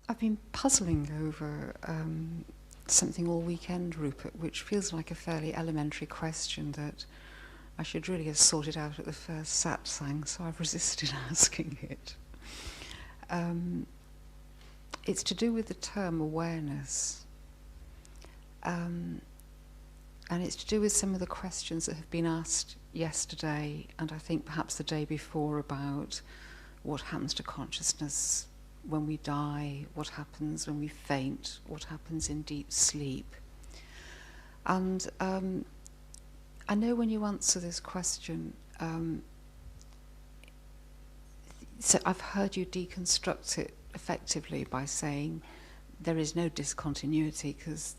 I've been puzzling over something all weekend, Rupert, which feels like a fairly elementary question that I should really have sorted out at the first satsang, so I've resisted asking it. It's to do with the term awareness. And it's to do with some of the questions that have been asked yesterday, and I think perhaps the day before, about what happens to consciousness when we die, what happens when we faint, what happens in deep sleep. And I know when you answer this question, so I've heard you deconstruct it effectively by saying there is no discontinuity because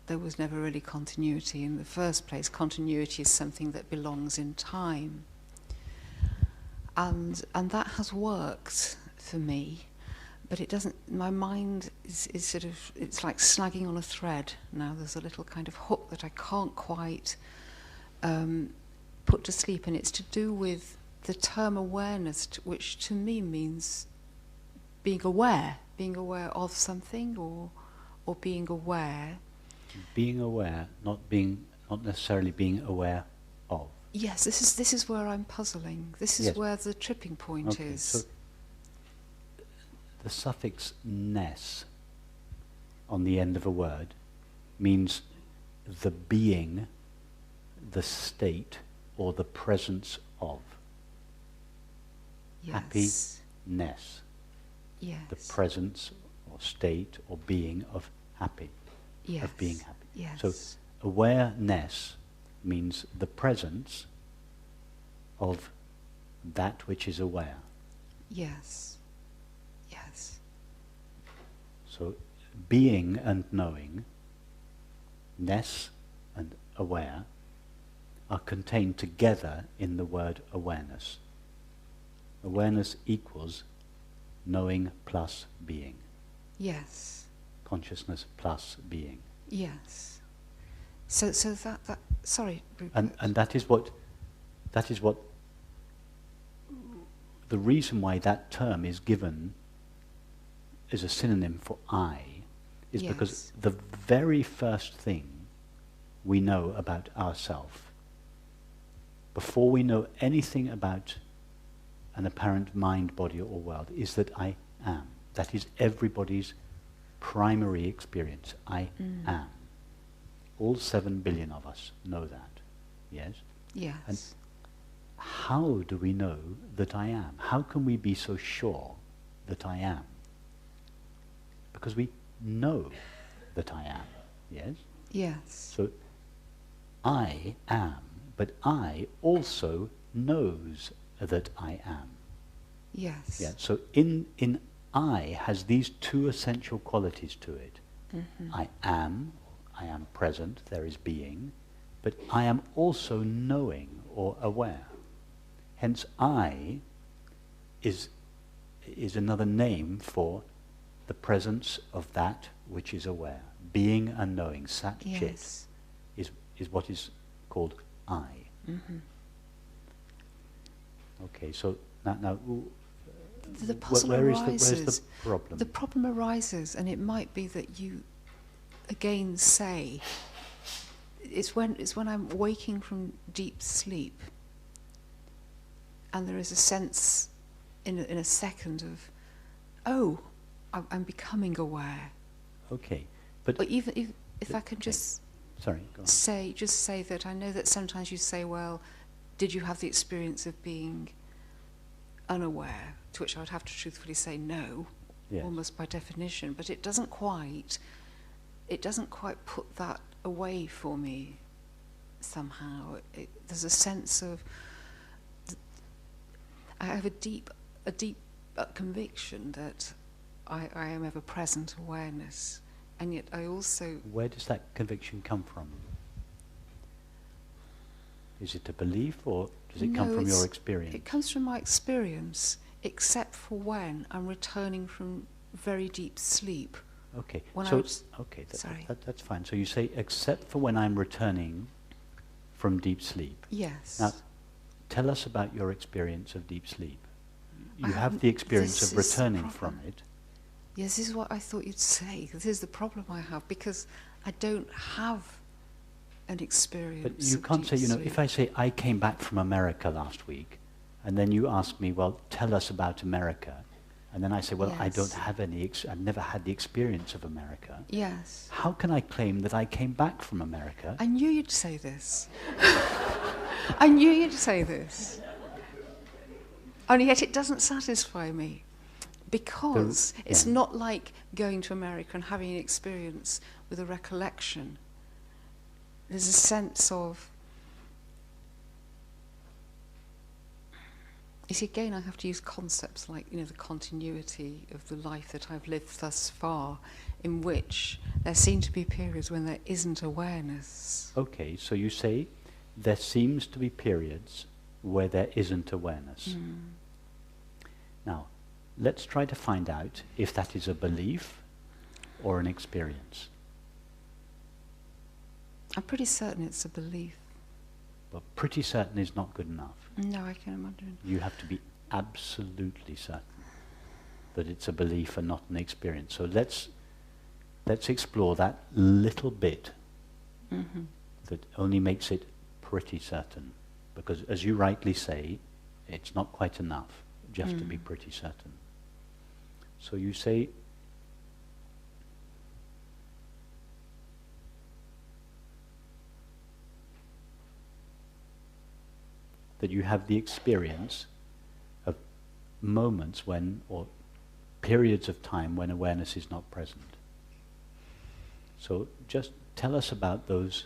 there was never really continuity in the first place. Continuity is something that belongs in time. And that has worked for me, but it doesn't, my mind is sort of, it's like snagging on a thread now. There's a little kind of hook that I can't quite put to sleep, and it's to do with the term awareness, which to me means being aware of something, or being aware. Being aware, not necessarily being aware of. Yes, this is where I'm puzzling. This is where the tripping point is. So the suffix ness on the end of a word means the being, the state, or the presence of. Yes. Happiness. Yes. The presence or state or being of happy. Yes. Of being happy. Yes. So awareness means the presence of that which is aware. Yes. Yes. So being and knowing, ness and aware, are contained together in the word awareness. Awareness equals knowing plus being. Yes. Consciousness plus being. Yes. So that sorry, Rupert. And that is what the reason why that term is given as a synonym for I is because the very first thing we know about ourselves, before we know anything about an apparent mind, body or world, is that I am. That is everybody's primary experience. I am. All 7 billion of us know that. Yes? Yes. And how do we know that I am? How can we be so sure that I am? Because we know that I am. Yes? Yes. So I am, but I also knows that I am. Yes. Yeah. So in I has these two essential qualities to it. Mm-hmm. I am present, there is being, but I am also knowing or aware. Hence I is another name for the presence of that which is aware. Being and knowing, sat chit, is what is called I. Mm-hmm. Okay, so now the puzzle where's arises. the problem? The problem arises, and it might be that you again say it's when I'm waking from deep sleep, and there is a sense in a second of, oh, I'm becoming aware. Okay, but Or even if I can just sorry, go on. say that I know that sometimes you say, well, did you have the experience of being unaware? To which I would have to truthfully say no, Yes. almost by definition. But it doesn't quite put that away for me. Somehow, there's a sense of I have a deep conviction that I am ever present awareness, and yet I also. Where does that conviction come from? Is it a belief, or does it come from your experience? It comes from my experience, except for when I'm returning from very deep sleep. Okay, When that's fine. So you say, except for when I'm returning from deep sleep. Yes. Now, tell us about your experience of deep sleep. You have the experience of returning from it, Yes, this is what I thought you'd say. This is the problem I have, because I don't have an experience. But you can't say, if I say I came back from America last week, and then you ask me, well, tell us about America, and then I say, well, yes. I don't have I've never had the experience of America. Yes. How can I claim that I came back from America? I knew you'd say this. I knew you'd say this. And yet it doesn't satisfy me, because it's not like going to America and having an experience with a recollection. There's a sense of... You see, again, I have to use concepts like, the continuity of the life that I've lived thus far, in which there seem to be periods when there isn't awareness. Okay, so you say there seems to be periods where there isn't awareness. Mm. Now, let's try to find out if that is a belief or an experience. I'm pretty certain it's a belief. But pretty certain is not good enough. No, I can imagine. You have to be absolutely certain that it's a belief and not an experience. So let's explore that little bit that only makes it pretty certain. Because as you rightly say, it's not quite enough just to be pretty certain. So you say, that you have the experience of moments when, or periods of time when awareness is not present. So just tell us about those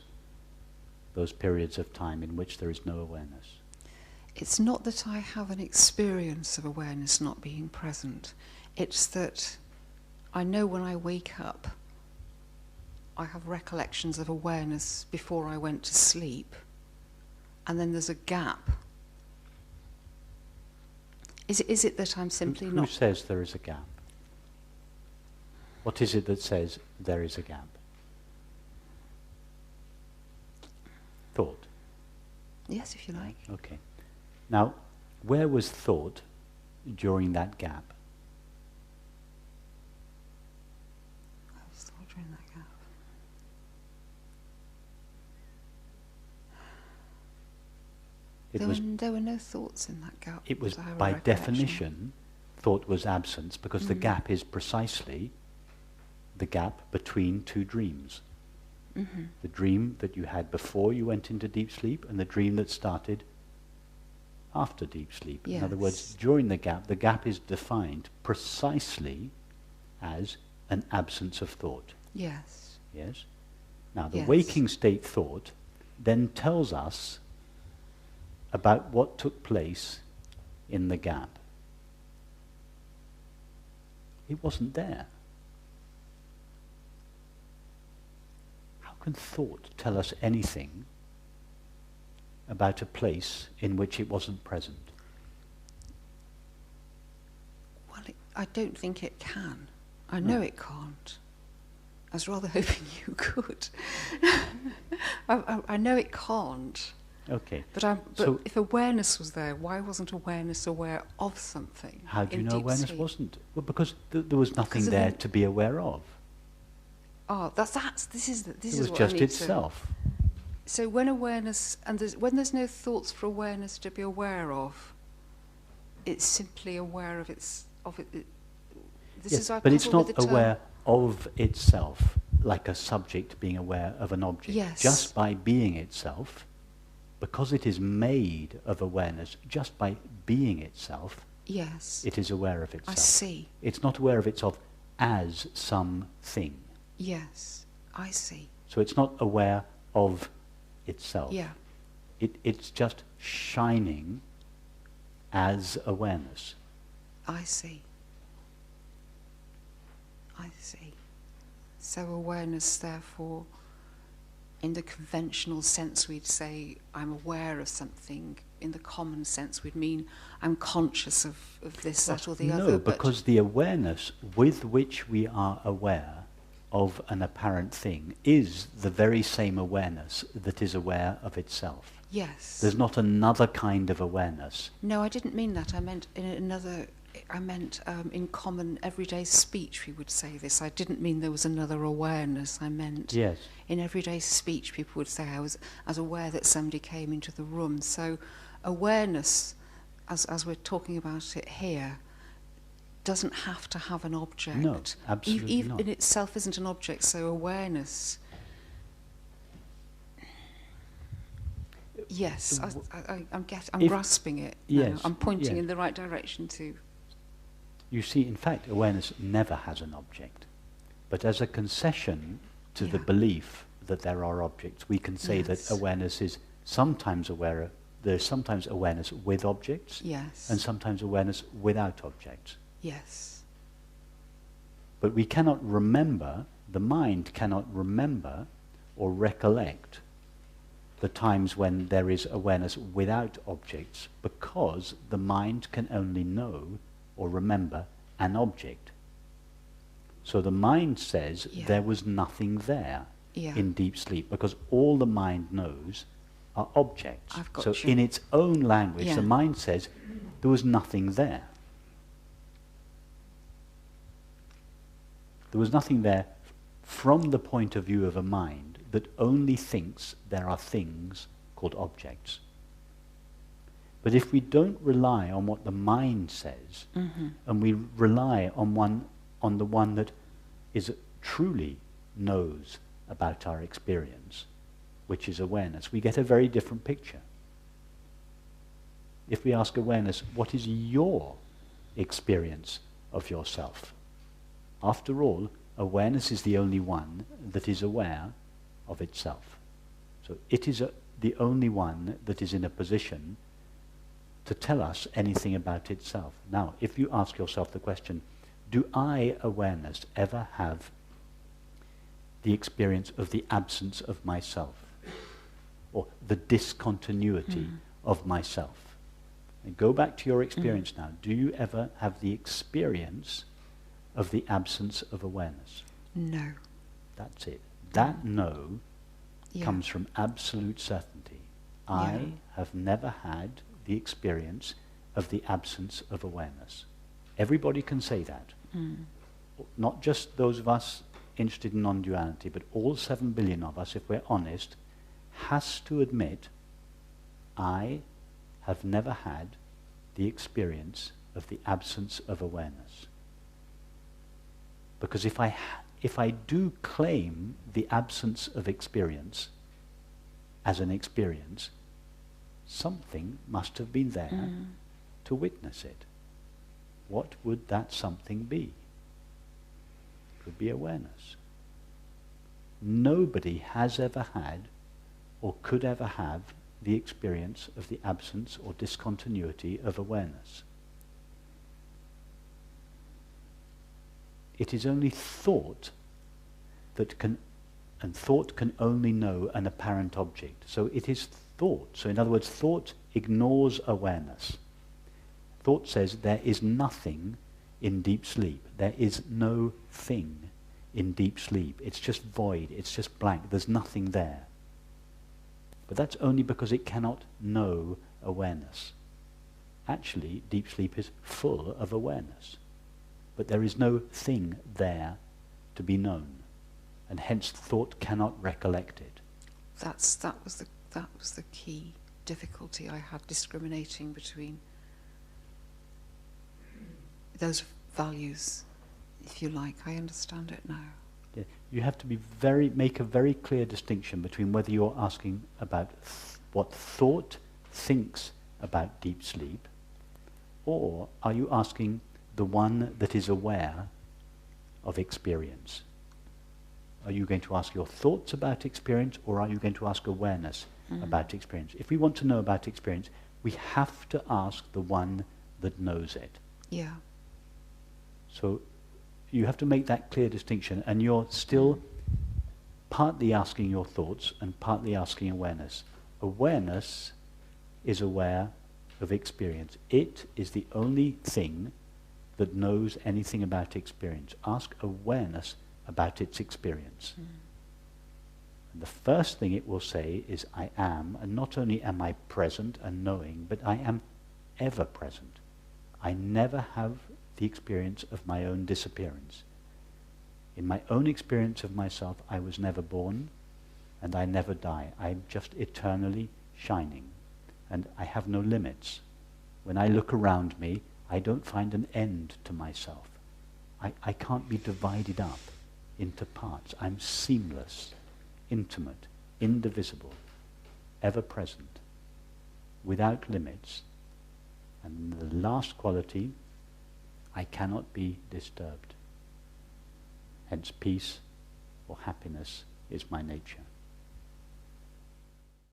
periods of time in which there is no awareness. It's not that I have an experience of awareness not being present. It's that I know when I wake up, I have recollections of awareness before I went to sleep, and then there's a gap. Is it that I'm simply not... Who says there is a gap? What is it that says there is a gap? Thought. Yes, if you like. Okay. Now, where was thought during that gap? I was thought during that gap. There were no thoughts in that gap. It was, by definition, thought was absence, because the gap is precisely the gap between two dreams. The dream that you had before you went into deep sleep and the dream that started after deep sleep. Yes. In other words, during the gap is defined precisely as an absence of thought. Yes. Yes? Now, the Yes. waking state thought then tells us about what took place in the gap. It wasn't there. How can thought tell us anything about a place in which it wasn't present? Well, I don't think it can. I know it can't. I was rather hoping you could. I know it can't. Okay. But so if awareness was there, why wasn't awareness aware of something? how do you know awareness sleep? wasn't? Well, because there was nothing there to be aware of. Oh, this is It what was I just need itself. So when awareness, and when there's no thoughts for awareness to be aware of, it's simply aware of it. Yes, but it's not aware of itself, like a subject being aware of an object. Yes. Just by being itself, because it is made of awareness, just by being itself, Yes. it is aware of itself. I see. It's not aware of itself as something. Yes, I see. So it's not aware of itself. Yeah. It's just shining as awareness. I see. I see. So awareness, therefore, in the conventional sense, we'd say, I'm aware of something. In the common sense, we'd mean I'm conscious of this, that, or the other. No, because the awareness with which we are aware of an apparent thing is the very same awareness that is aware of itself. Yes. There's not another kind of awareness. No, I didn't mean that. I meant in another I meant in common everyday speech we would say this. I didn't mean there was another awareness. I meant Yes. in everyday speech people would say I was aware that somebody came into the room. So awareness, as we're talking about it here, doesn't have to have an object. No, absolutely Even not. in itself isn't an object, so awareness... Yes, I'm grasping it now. Yes, I'm pointing yes. in the right direction too. You see, in fact, awareness never has an object. But as a concession to the belief that there are objects, we can say that awareness is sometimes aware. There's sometimes awareness with objects, Yes. and sometimes awareness without objects. Yes. But we cannot remember, the mind cannot remember or recollect the times when there is awareness without objects, because the mind can only know or remember an object. So the mind says there was nothing there in deep sleep, because all the mind knows are objects. I've got So you. in its own language, the mind says there was nothing there. There was nothing there from the point of view of a mind that only thinks there are things called objects. But if we don't rely on what the mind says, and we rely on the one that truly knows about our experience, which is awareness, we get a very different picture. If we ask awareness, what is your experience of yourself? After all, awareness is the only one that is aware of itself. So it is the only one that is in a position to tell us anything about itself. Now, if you ask yourself the question, do I, awareness, ever have the experience of the absence of myself, or the discontinuity of myself? And go back to your experience now. Do you ever have the experience of the absence of awareness? No. That's it. That no comes from absolute certainty. I have never had the experience of the absence of awareness. Everybody can say that. Not just those of us interested in non-duality, but all 7 billion of us, if we're honest, has to admit, I have never had the experience of the absence of awareness. Because if I do claim the absence of experience as an experience, something must have been there to witness it. What would that something be? It would be awareness. Nobody has ever had or could ever have the experience of the absence or discontinuity of awareness. It is only thought that can, and thought can only know an apparent object. So it is thought. So in other words, thought ignores awareness. Thought says there is nothing in deep sleep. There is no thing in deep sleep. It's just void. It's just blank. There's nothing there. But that's only because it cannot know awareness. Actually, deep sleep is full of awareness. But there is no thing there to be known. And hence thought cannot recollect it. That was the key difficulty I had discriminating between those values, if you like. I understand it now. Yeah. You have to make a very clear distinction between whether you're asking about what thought thinks about deep sleep, or are you asking the one that is aware of experience? Are you going to ask your thoughts about experience, or are you going to ask awareness about experience? If we want to know about experience, we have to ask the one that knows it. Yeah. So you have to make that clear distinction, and you're still partly asking your thoughts and partly asking awareness. Awareness is aware of experience. It is the only thing that knows anything about experience. Ask awareness about its experience. And the first thing it will say is, I am, and not only am I present and knowing, but I am ever present. I never have the experience of my own disappearance. In my own experience of myself, I was never born, and I never die. I'm just eternally shining, and I have no limits. When I look around me, I don't find an end to myself. I can't be divided up into parts. I'm seamless, intimate, indivisible, ever present, without limits. And the last quality, I cannot be disturbed. Hence peace or happiness is my nature.